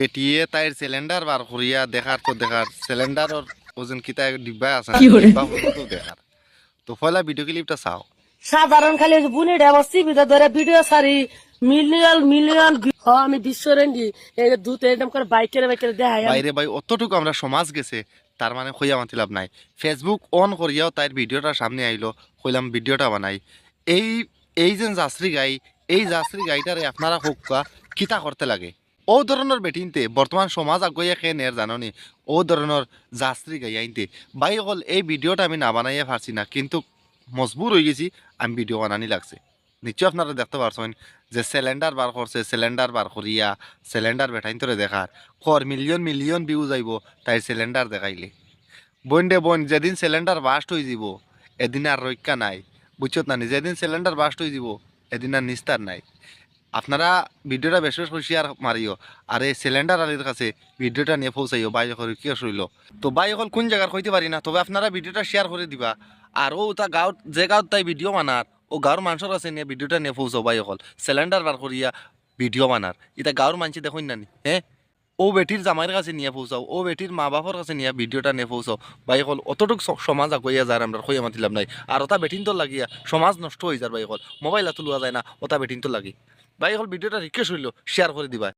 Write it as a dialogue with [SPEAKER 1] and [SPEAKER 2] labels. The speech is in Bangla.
[SPEAKER 1] পেটিয়ে তাইর সিলিন্ডার বার করিয়া দেখার সিলিন্ডারর ওজন কিতা ডিব্বা আছে
[SPEAKER 2] কি করে?
[SPEAKER 1] ডিব্বা তো দেখার। তো পয়লা ভিডিও ক্লিপটা চাও।
[SPEAKER 3] সাধারণ খালি বুনি বস্তি ভিতর ধরে ভিডিও সারি মিলিয়ন মিলিয়ন আমি বিশ্ব রেঞ্জি এই দুধ এরকম করে বাইকের বাইকের দেখাই
[SPEAKER 1] বাইরে ভাই অতটুকু আমরা সমাজ গেছে, তার মানে কইয়া মাতি লাভ নাই। ফেসবুক অন করিয়াও তাইর ভিডিওটা সামনে আইলো, কইলাম ভিডিওটা বানাই। এই এই যে যাত্রী গাই, এই যাত্রী গাইটারে আপনারা হোকা কিতা করতে লাগে। ও ধরনের বেটিনতে বর্তমান সমাজ আগুয়া খেয়ে নের জাননি, ও ধরনের যাত্রী গাই আইনতে ভাই হল এই ভিডিওটা আমি না বানাইয়া পারছি না, কিন্তু মজবুর হয়ে গেছি, আমি ভিডিও বানানি লাগছে। নিশ্চয় আপনারা দেখতে পারছেন যে সিলিন্ডার বার করছে, সিলিন্ডার বার করিয়া সিলিন্ডার বেটাইন তোরে দেখার কর মিলিয়ন মিলিয়ন ভিউ যাইব তাই সিলিন্ডার দেখাইলে। বোন দে বোন, যেদিন সিলিন্ডার বাস্ট হয়ে যাব এদিন আর রক্ষা নাই, বুঝছত না? যেদিন সিলিন্ডার বাস্ট হয়ে যাব এদিন আর নিস্তার নাই। আপনারা ভিডিওটা বেশ বেশ করে শেয়ার মারিও, আর এই সিলিন্ডার আলির কাছে ভিডিওটা নিয়ে পৌঁছাইও। বাই হল কি রইল তো বাই হল কোন জায়গার কইতে পারি না, তবে আপনারা ভিডিওটা শেয়ার করে দিবা। আর ও তা গাঁত যে গাঁত তাই ভিডিও বানার, ও গাঁর মানুষের কাছে নিয়ে ভিডিওটা নিয়ে পৌঁছাও। বাই হল সিলিন্ডার বার করিয়া ভিডিও বানার, এটা গাঁর মানুষ দেখুন না নি? হ্যাঁ, ও বেটির জামাইয়ের কাছে নিয়ে পৌঁছাও, ও বেটির মা বাবার কাছে নিয়ে ভিডিওটা নিয়ে পৌঁছাও। বাই হল অতটুক সমাজ আগুয়া যার আমরা কইয়া মাতিলাম নাই। আর ওটা বেটিন তো লাগিয়া সমাজ নষ্ট হয়ে যার। বাই হল মোবাইল এত লওয়া যায় না, ওটা বেটিন তো লাগি। ভাই হল ভিডিওটা রিকোয়েস্ট হইল শেয়ার করে দিবা।